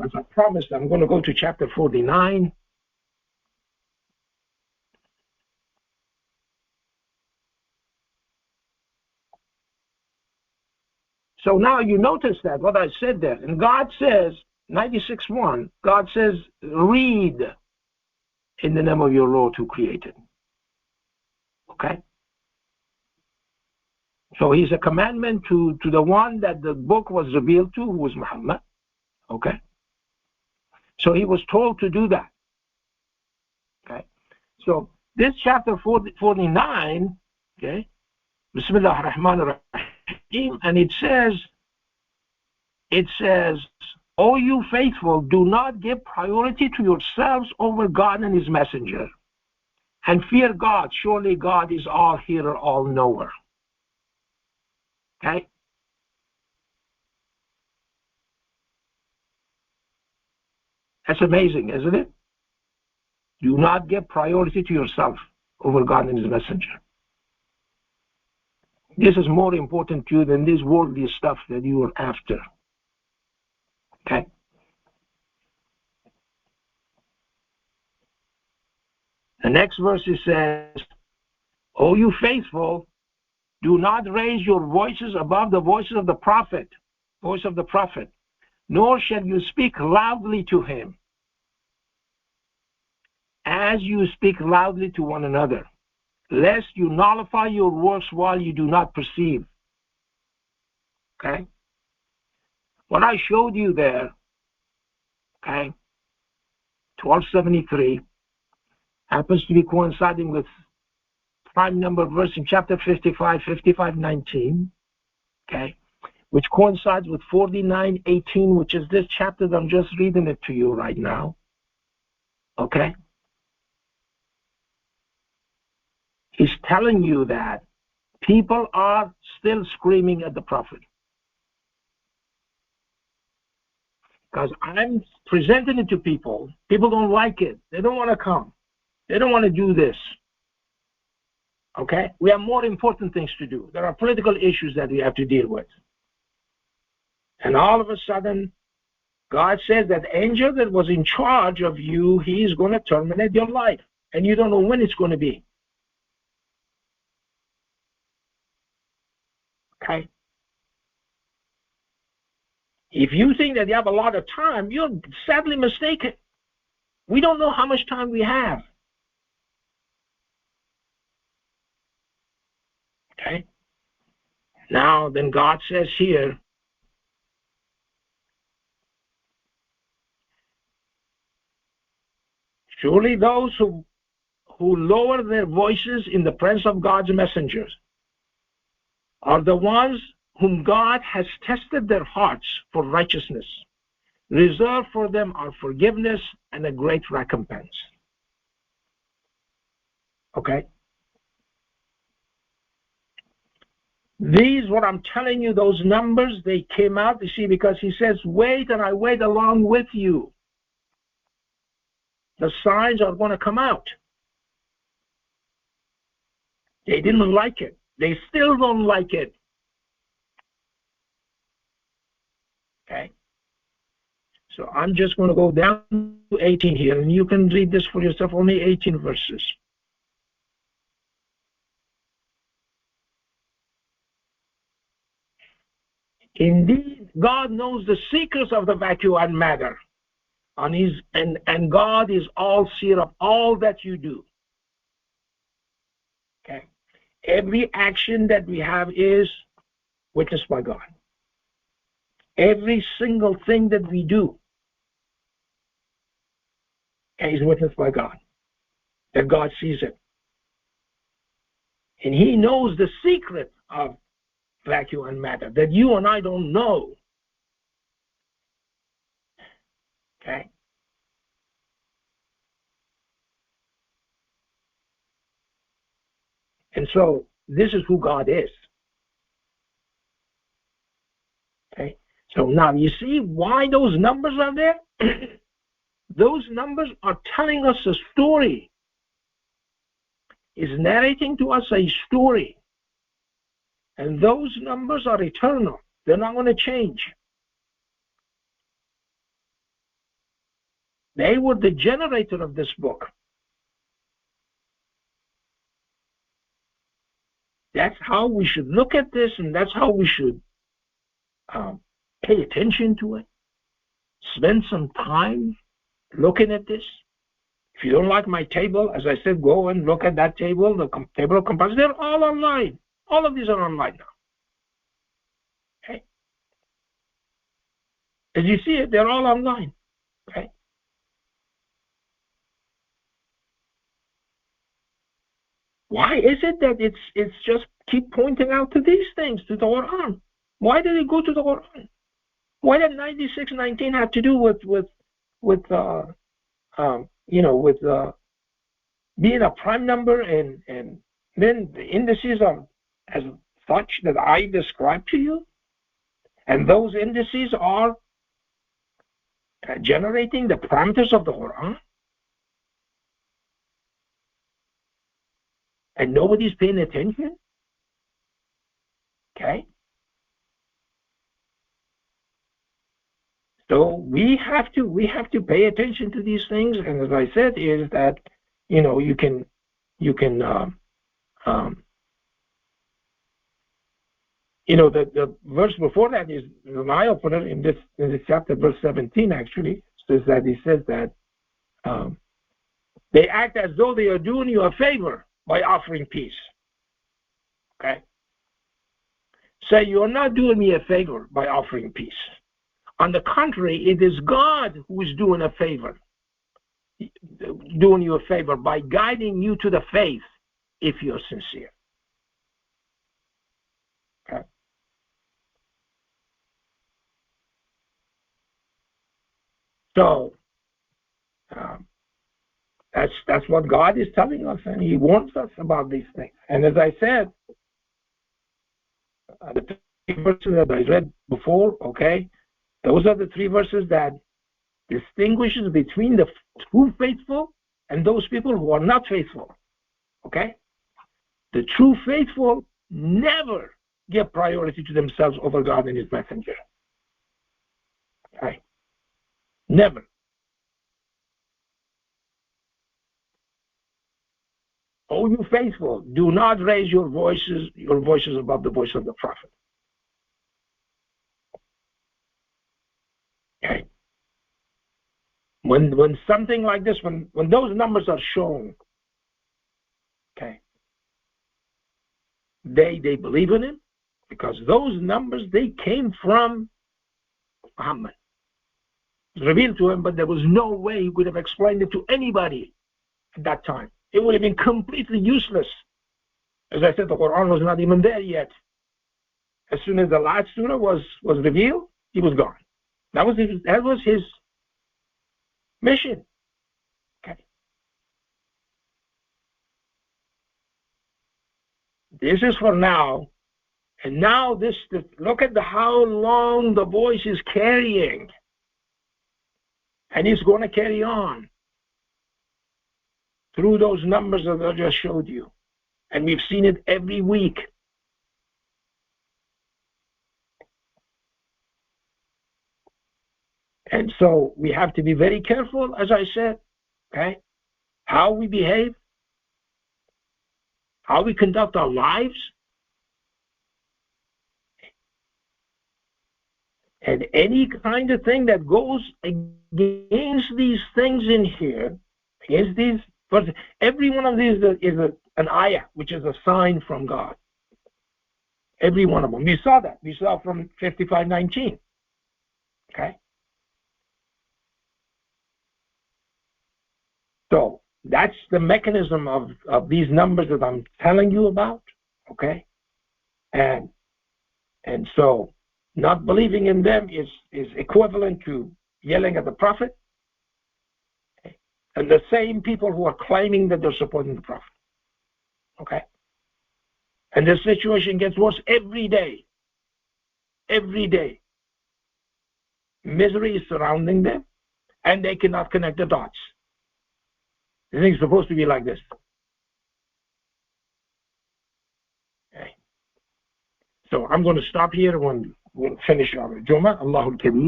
as I promised, I'm going to go to chapter 49. So now you notice that what I said there, and God says, 96:1, God says, read in the name of your Lord who created. Okay? So he's a commandment to the one that the book was revealed to, who was Muhammad. Okay? So he was told to do that. Okay? So this chapter 49, okay? Bismillah ar-Rahman ar-Rahim, and it says, O you faithful, do not give priority to yourselves over God and his messenger. And fear God. Surely God is all hearer, all knower. Okay? That's amazing, isn't it? Do not give priority to yourself over God and his messenger. This is more important to you than this worldly stuff that you are after. Okay? The next verse it says, O you faithful, do not raise your voices above the voices of the prophet, nor shall you speak loudly to him, as you speak loudly to one another, lest you nullify your works while you do not perceive. Okay? What I showed you there, okay, 1273, happens to be coinciding with prime number verse in chapter 55, 55:19, okay, which coincides with 49:18, which is this chapter that I'm just reading it to you right now. Okay? He's telling you that people are still screaming at the prophet. Because I'm presenting it to people. People don't like it. They don't want to come. They don't want to do this. Okay? We have more important things to do. There are political issues that we have to deal with. And all of a sudden, God says that angel that was in charge of you, he's going to terminate your life. And you don't know when it's going to be. Okay? If you think that you have a lot of time, you're sadly mistaken. We don't know how much time we have. Okay? Now, then God says here, surely those who lower their voices in the presence of God's messengers are the ones whom God has tested their hearts for righteousness. Reserved for them are forgiveness and a great recompense. Okay? These, what I'm telling you, those numbers, they came out, you see, because he says, wait and I wait along with you. The signs are going to come out. They didn't like it. They still don't like it. Okay? So I'm just going to go down to 18 here, and you can read this for yourself, only 18 verses. Indeed, God knows the secrets of the vacuum and matter, and God is all seer of all that you do. Okay? Every action that we have is witnessed by God. Every single thing that we do is witnessed by God. That God sees it. And he knows the secret of vacuum and matter that you and I don't know. Okay? And so this is who God is. Okay? So now you see why those numbers are there? Those numbers are telling us a story. Is narrating to us a story. And those numbers are eternal. They're not going to change. They were the generator of this book. That's how we should look at this, and that's how we should pay attention to it. Spend some time looking at this. If you don't like my table, as I said, go and look at that table, the table of comparison. They're all online. All of these are online now. Okay? As you see it, they're all online. Okay? Why is it that it's just keep pointing out to these things, to the Quran? Why did it go to the Quran? What did 9619 have to do with being a prime number and then the indices are as such that I described to you, and those indices are generating the parameters of the Quran, and nobody's paying attention? Okay. So we have to pay attention to these things, and as I said, is that you can the verse before that is I'll put it in this chapter, verse 17 actually says that he says that they act as though they are doing you a favor by offering peace. Okay, say you're not doing me a favor by offering peace. On the contrary, it is God who is doing you a favor by guiding you to the faith if you're sincere. Okay. So that's what God is telling us, and He warns us about these things. And as I said, the three verses that I read before, okay, those are the three verses that distinguishes between the true faithful and those people who are not faithful. Okay? The true faithful never give priority to themselves over God and His messenger. Okay? Never. Oh, you faithful, do not raise your voices above the voice of the prophet. Okay? When something like this, when those numbers are shown, okay, they believe in Him because those numbers, they came from Muhammad. It was revealed to him, but there was no way he could have explained it to anybody at that time. It would have been completely useless. As I said, the Quran was not even there yet. As soon as the last surah was revealed, he was gone. That was his mission. Okay. This is for now. And now look at how long the voice is carrying. And it's going to carry on through those numbers that I just showed you. And we've seen it every week. And so we have to be very careful, as I said, okay, how we behave, how we conduct our lives, and any kind of thing that goes against these things in here, against these, every one of these is an ayah, which is a sign from God. Every one of them. We saw that. We saw from 55:19. Okay? So that's the mechanism of these numbers that I'm telling you about. Okay? And so not believing in them is equivalent to yelling at the Prophet. Okay? And the same people who are claiming that they're supporting the Prophet. Okay? And the situation gets worse every day. Every day. Misery is surrounding them, and they cannot connect the dots. The thing's supposed to be like this. Okay. So I'm going to stop here when we'll finish our Juma. Allahul Kabir.